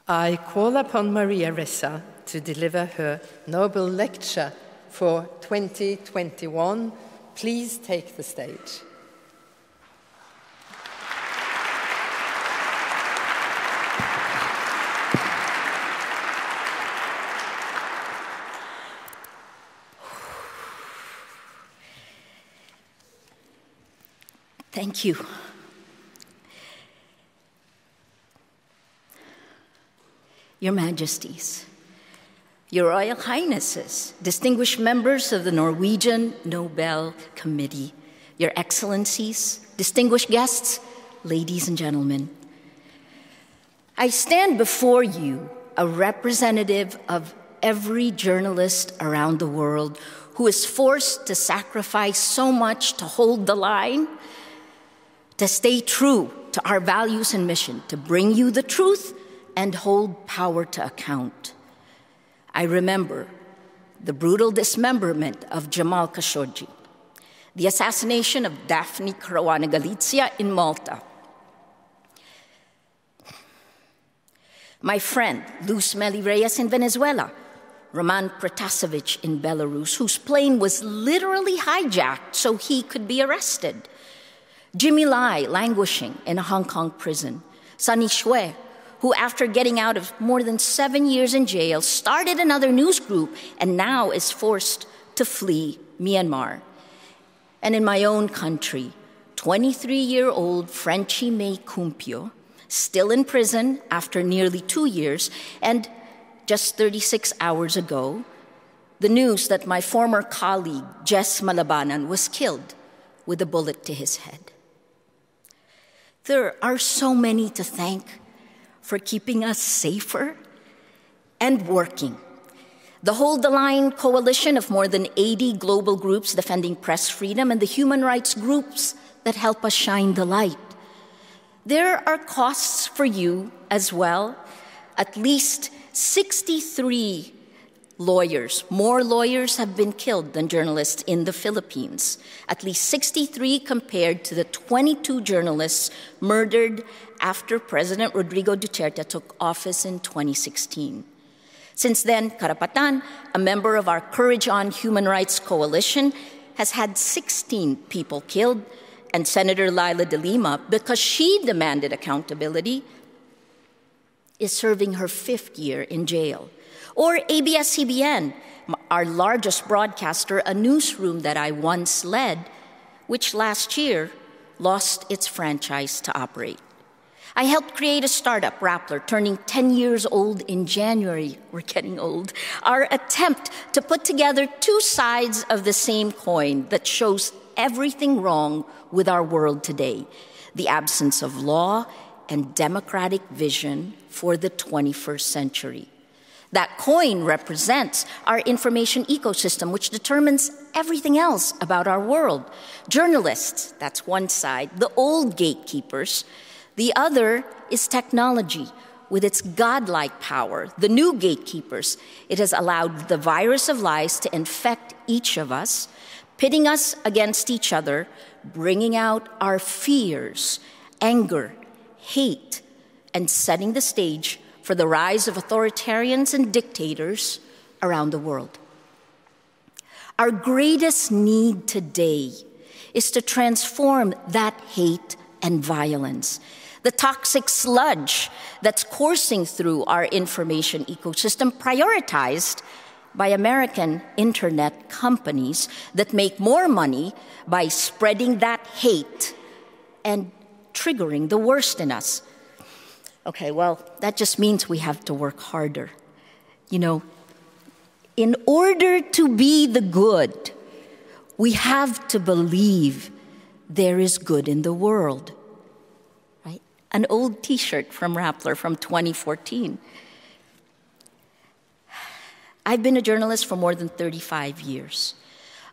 I call upon Maria Ressa to deliver her Nobel lecture for 2021. Please take the stage. Thank you. Your Majesties, Your Royal Highnesses, distinguished members of the Norwegian Nobel Committee, Your Excellencies, distinguished guests, ladies and gentlemen, I stand before you, a representative of every journalist around the world who is forced to sacrifice so much to hold the line, to stay true to our values and mission, to bring you the truth and hold power to account. I remember the brutal dismemberment of Jamal Khashoggi, the assassination of Daphne Caruana Galizia in Malta, my friend Luz Mely Reyes in Venezuela, Roman Protasevich in Belarus, whose plane was literally hijacked so he could be arrested, Jimmy Lai languishing in a Hong Kong prison, Sunny Shui, who after getting out of more than 7 years in jail, started another news group and now is forced to flee Myanmar. And in my own country, 23-year-old Frenchie May Cumpio, still in prison after nearly 2 years, and just 36 hours ago, the news that my former colleague, Jess Malabanan, was killed with a bullet to his head. There are so many to thank for keeping us safer and working. The Hold the Line coalition of more than 80 global groups defending press freedom and the human rights groups that help us shine the light. There are costs for you as well. At least 63 lawyers, more lawyers have been killed than journalists in the Philippines. At least 63 compared to the 22 journalists murdered after President Rodrigo Duterte took office in 2016. Since then, Karapatan, a member of our Courage on Human Rights Coalition, has had 16 people killed, and Senator Laila de Lima, because she demanded accountability, is serving her 5th year in jail. Or ABS-CBN, our largest broadcaster, a newsroom that I once led, which last year lost its franchise to operate. I helped create a startup, Rappler, turning 10 years old in January. We're getting old. Our attempt to put together two sides of the same coin that shows everything wrong with our world today: the absence of law and democratic vision for the 21st century. That coin represents our information ecosystem, which determines everything else about our world. Journalists, that's one side, the old gatekeepers. The other is technology, with its godlike power, the new gatekeepers. It has allowed the virus of lies to infect each of us, pitting us against each other, bringing out our fears, anger, hate, and setting the stage for the rise of authoritarians and dictators around the world. Our greatest need today is to transform that hate and violence, the toxic sludge that's coursing through our information ecosystem, prioritized by American internet companies that make more money by spreading that hate and triggering the worst in us. Okay, well, that just means we have to work harder. You know, in order to be the good, we have to believe there is good in the world. Right? An old t-shirt from Rappler from 2014. I've been a journalist for more than 35 years.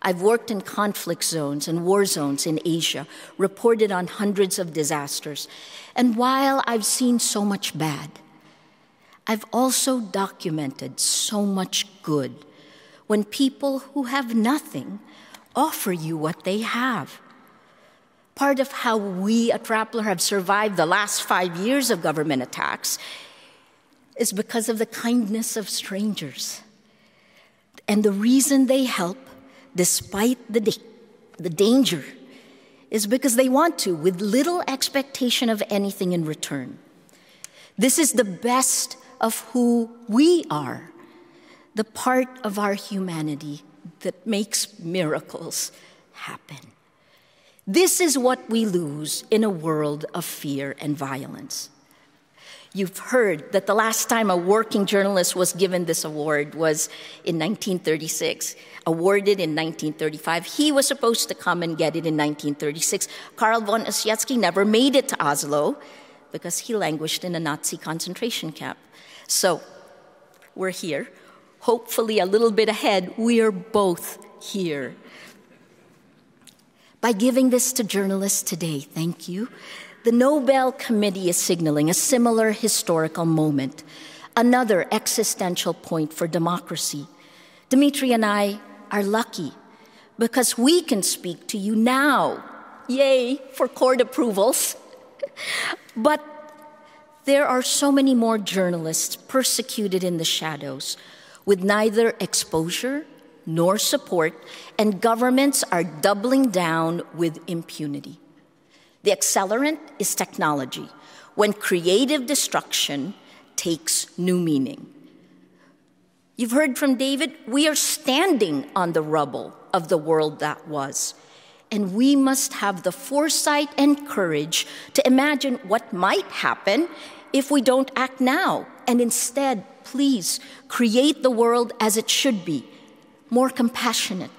I've worked in conflict zones and war zones in Asia, reported on hundreds of disasters. And while I've seen so much bad, I've also documented so much good when people who have nothing offer you what they have. Part of how we at Rappler have survived the last 5 years of government attacks is because of the kindness of strangers. And the reason they help, despite the danger, is because they want to, with little expectation of anything in return. This is the best of who we are, the part of our humanity that makes miracles happen. This is what we lose in a world of fear and violence. You've heard that the last time a working journalist was given this award was in 1936, awarded in 1935. He was supposed to come and get it in 1936. Karl von Ossietzky never made it to Oslo because he languished in a Nazi concentration camp. So we're here. Hopefully a little bit ahead, we are both here. By giving this to journalists today, thank you, the Nobel Committee is signaling a similar historical moment, another existential point for democracy. Dimitri and I are lucky because we can speak to you now. Yay for court approvals. But there are so many more journalists persecuted in the shadows with neither exposure nor support, and governments are doubling down with impunity. The accelerant is technology, when creative destruction takes new meaning. You've heard from David, we are standing on the rubble of the world that was, and we must have the foresight and courage to imagine what might happen if we don't act now, and instead, please, create the world as it should be, more compassionate,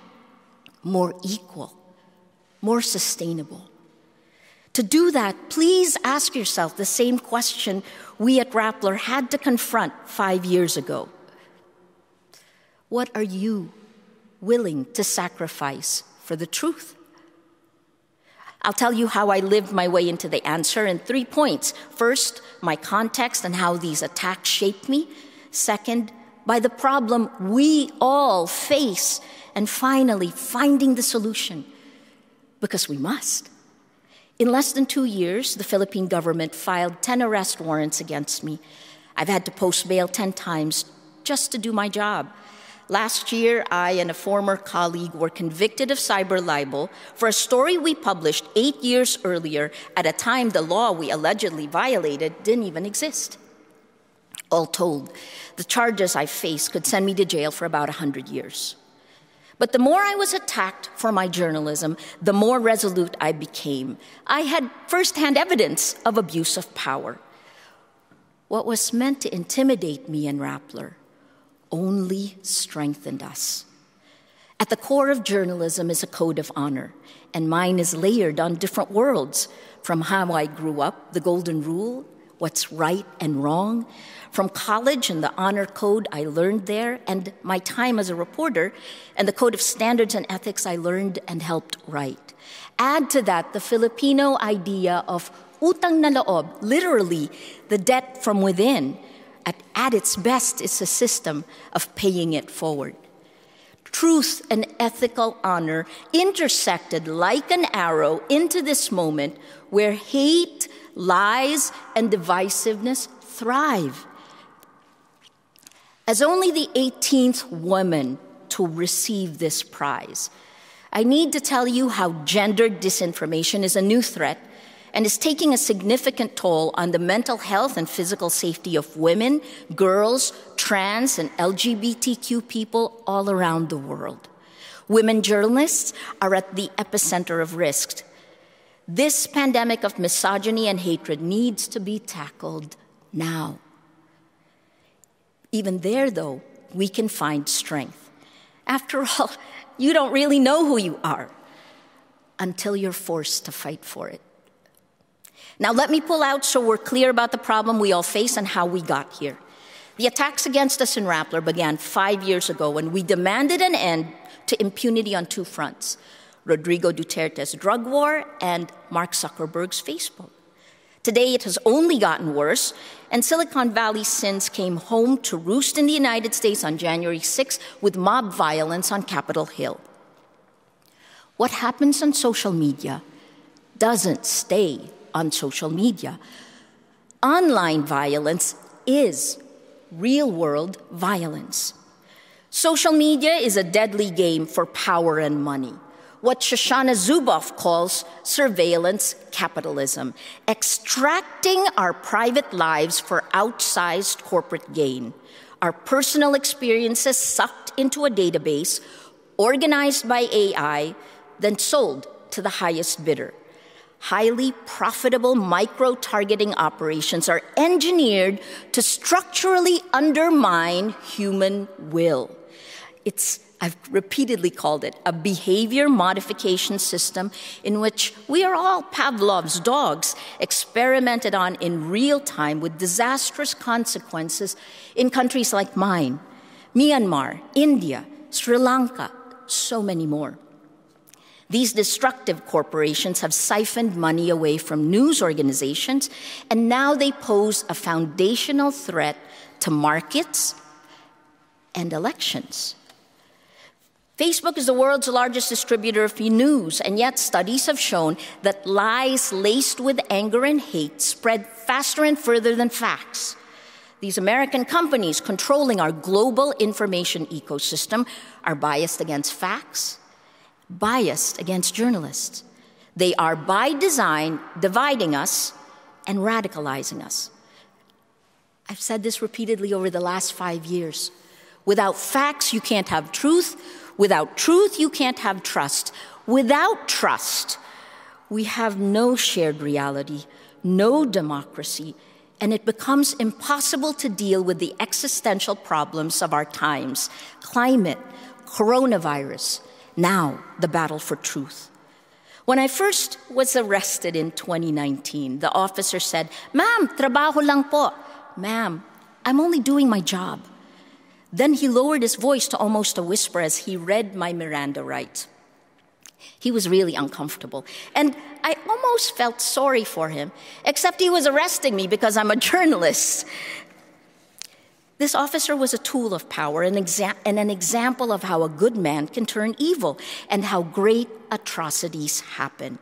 more equal, more sustainable. To do that, please ask yourself the same question we at Rappler had to confront 5 years ago. What are you willing to sacrifice for the truth? I'll tell you how I lived my way into the answer in 3 points. First, my context and how these attacks shaped me. Second, by the problem we all face. And finally, finding the solution, because we must. In less than 2 years, the Philippine government filed 10 arrest warrants against me. I've had to post bail 10 times just to do my job. Last year, I and a former colleague were convicted of cyber libel for a story we published 8 years earlier at a time the law we allegedly violated didn't even exist. All told, the charges I faced could send me to jail for about 100 years. But the more I was attacked for my journalism, the more resolute I became. I had firsthand evidence of abuse of power. What was meant to intimidate me and Rappler only strengthened us. At the core of journalism is a code of honor, and mine is layered on different worlds, from how I grew up, the golden rule, what's right and wrong, from college and the honor code I learned there, and my time as a reporter, and the code of standards and ethics I learned and helped write. Add to that the Filipino idea of utang na loob, literally the debt from within. At its best, it's a system of paying it forward. Truth and ethical honor intersected like an arrow into this moment where hate, lies, and divisiveness thrive. As only the 18th woman to receive this prize, I need to tell you how gendered disinformation is a new threat and is taking a significant toll on the mental health and physical safety of women, girls, trans, and LGBTQ people all around the world. Women journalists are at the epicenter of risk. This pandemic of misogyny and hatred needs to be tackled now. Even there, though, we can find strength. After all, you don't really know who you are until you're forced to fight for it. Now, let me pull out so we're clear about the problem we all face and how we got here. The attacks against us in Rappler began 5 years ago when we demanded an end to impunity on 2 fronts: Rodrigo Duterte's drug war and Mark Zuckerberg's Facebook. Today, it has only gotten worse, and Silicon Valley's sins came home to roost in the United States on January 6th with mob violence on Capitol Hill. What happens on social media doesn't stay on social media. Online violence is real-world violence. Social media is a deadly game for power and money, what Shoshana Zuboff calls surveillance capitalism, extracting our private lives for outsized corporate gain, our personal experiences sucked into a database, organized by AI, then sold to the highest bidder. Highly profitable micro-targeting operations are engineered to structurally undermine human will. I've repeatedly called it a behavior modification system in which we are all Pavlov's dogs, experimented on in real time with disastrous consequences in countries like mine, Myanmar, India, Sri Lanka, so many more. These destructive corporations have siphoned money away from news organizations, and now they pose a foundational threat to markets and elections. Facebook is the world's largest distributor of news, and yet studies have shown that lies laced with anger and hate spread faster and further than facts. These American companies controlling our global information ecosystem are biased against facts, biased against journalists. They are, by design, dividing us and radicalizing us. I've said this repeatedly over the last 5 years. Without facts, you can't have truth. Without truth, you can't have trust. Without trust, we have no shared reality, no democracy, and it becomes impossible to deal with the existential problems of our times: climate, coronavirus, now the battle for truth. When I first was arrested in 2019, the officer said, "Ma'am, trabaho lang po." "Ma'am, I'm only doing my job." Then he lowered his voice to almost a whisper as he read my Miranda rights. He was really uncomfortable, and I almost felt sorry for him, except he was arresting me because I'm a journalist. This officer was a tool of power and an example of how a good man can turn evil and how great atrocities happen.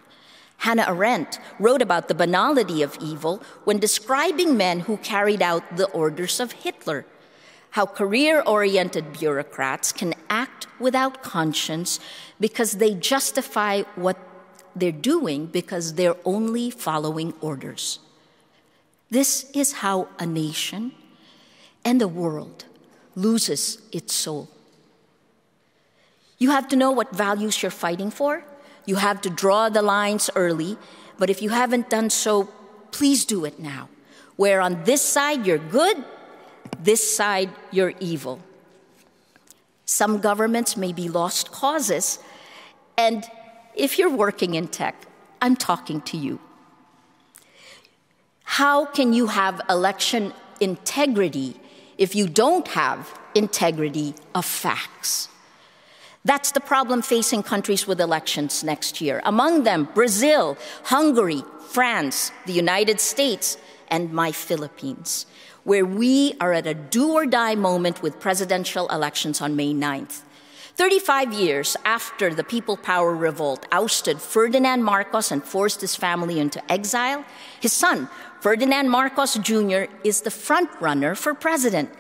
Hannah Arendt wrote about the banality of evil when describing men who carried out the orders of Hitler. How career-oriented bureaucrats can act without conscience because they justify what they're doing because they're only following orders. This is how a nation and a world loses its soul. You have to know what values you're fighting for. You have to draw the lines early, but if you haven't done so, please do it now. Where on this side you're good, this side you're evil. Some governments may be lost causes, and if you're working in tech, I'm talking to you. How can you have election integrity if you don't have integrity of facts? That's the problem facing countries with elections next year. Among them, Brazil, Hungary, France, the United States, and my Philippines, where we are at a do-or-die moment with presidential elections on May 9th. 35 years after the People Power Revolt ousted Ferdinand Marcos and forced his family into exile, his son, Ferdinand Marcos Jr., is the front-runner for president.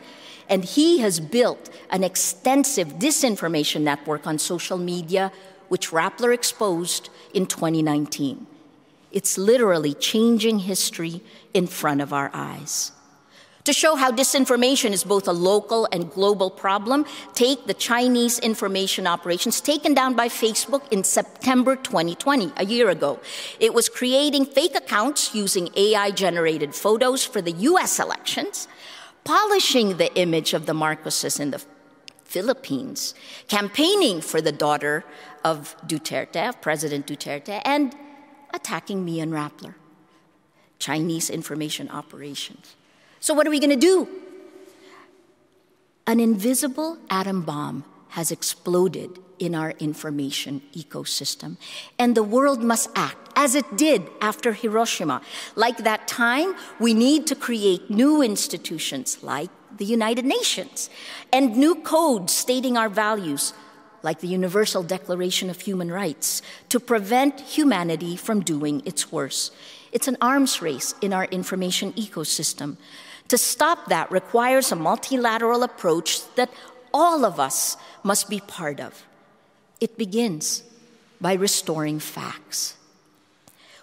And he has built an extensive disinformation network on social media, which Rappler exposed in 2019. It's literally changing history in front of our eyes. To show how disinformation is both a local and global problem, take the Chinese information operations taken down by Facebook in September 2020, a year ago. It was creating fake accounts using AI-generated photos for the US elections, polishing the image of the Marcoses in the Philippines, campaigning for the daughter of Duterte, of President Duterte, and attacking me and Rappler. Chinese information operations. So what are we going to do? An invisible atom bomb has exploded in our information ecosystem, and the world must act as it did after Hiroshima. Like that time, we need to create new institutions like the United Nations and new codes stating our values like the Universal Declaration of Human Rights to prevent humanity from doing its worst. It's an arms race in our information ecosystem To stop that requires a multilateral approach that all of us must be part of. It begins by restoring facts.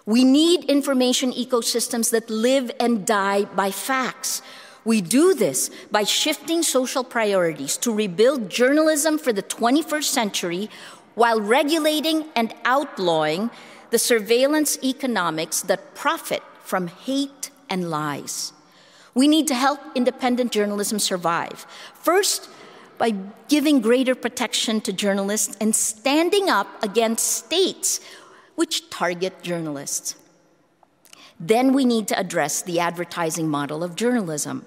We need information ecosystems that live and die by facts. We do this by shifting social priorities to rebuild journalism for the 21st century while regulating and outlawing the surveillance economics that profit from hate and lies. We need to help independent journalism survive. First, by giving greater protection to journalists and standing up against states which target journalists. Then we need to address the advertising model of journalism.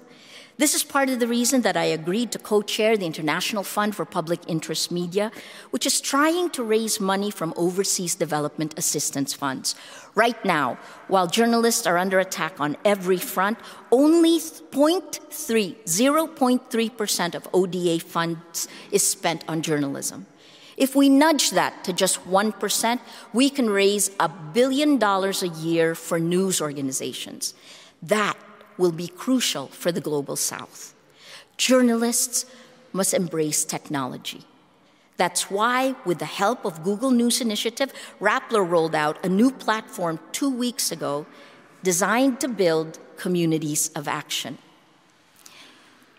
This is part of the reason that I agreed to co-chair the International Fund for Public Interest Media, which is trying to raise money from overseas development assistance funds. Right now, while journalists are under attack on every front, only 0.3% of ODA funds is spent on journalism. If we nudge that to just 1%, we can raise $1 billion a year for news organizations. That will be crucial for the Global South. Journalists must embrace technology. That's why, with the help of Google News Initiative, Rappler rolled out a new platform 2 weeks ago designed to build communities of action.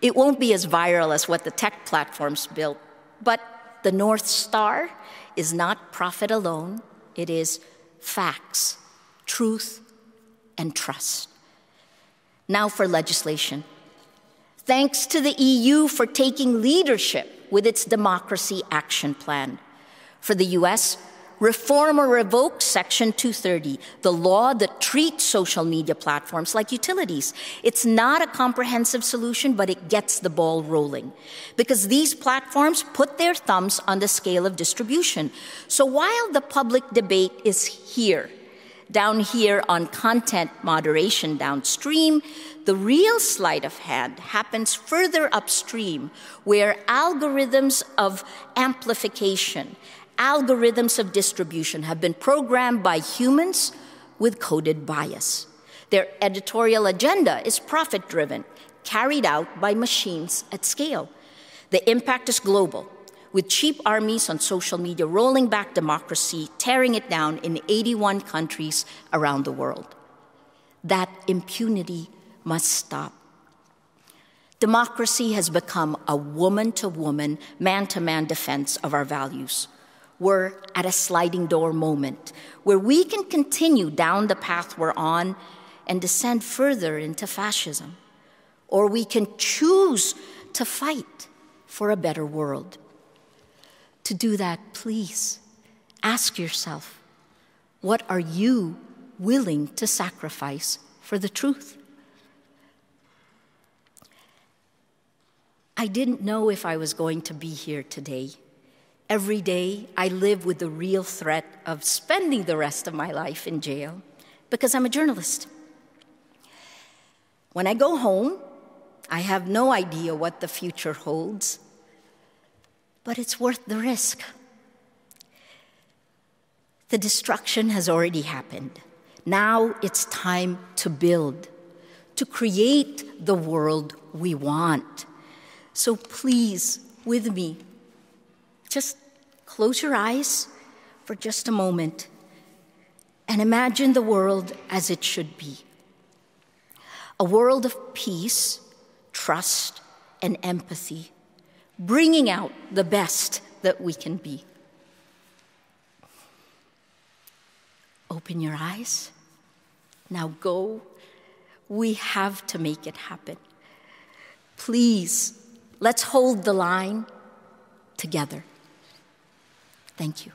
It won't be as viral as what the tech platforms built, but the North Star is not profit alone. It is facts, truth, and trust. Now for legislation. Thanks to the EU for taking leadership with its Democracy Action Plan. For the US, reform or revoke Section 230, the law that treats social media platforms like utilities. It's not a comprehensive solution, but it gets the ball rolling. Because these platforms put their thumbs on the scale of distribution. So while the public debate is here, down here on content moderation downstream, the real sleight of hand happens further upstream, where algorithms of amplification, algorithms of distribution have been programmed by humans with coded bias. Their editorial agenda is profit-driven, carried out by machines at scale. The impact is global, with cheap armies on social media rolling back democracy, tearing it down in 81 countries around the world. That impunity must stop. Democracy has become a woman-to-woman, man-to-man defense of our values. We're at a sliding door moment where we can continue down the path we're on and descend further into fascism. Or we can choose to fight for a better world. To do that, please ask yourself, what are you willing to sacrifice for the truth? I didn't know if I was going to be here today. Every day, I live with the real threat of spending the rest of my life in jail because I'm a journalist. When I go home, I have no idea what the future holds, but it's worth the risk. The destruction has already happened. Now it's time to build, to create the world we want. So please, with me, just close your eyes for just a moment and imagine the world as it should be. A world of peace, trust, and empathy, bringing out the best that we can be. Open your eyes. Now go. We have to make it happen. Please, let's hold the line together. Thank you.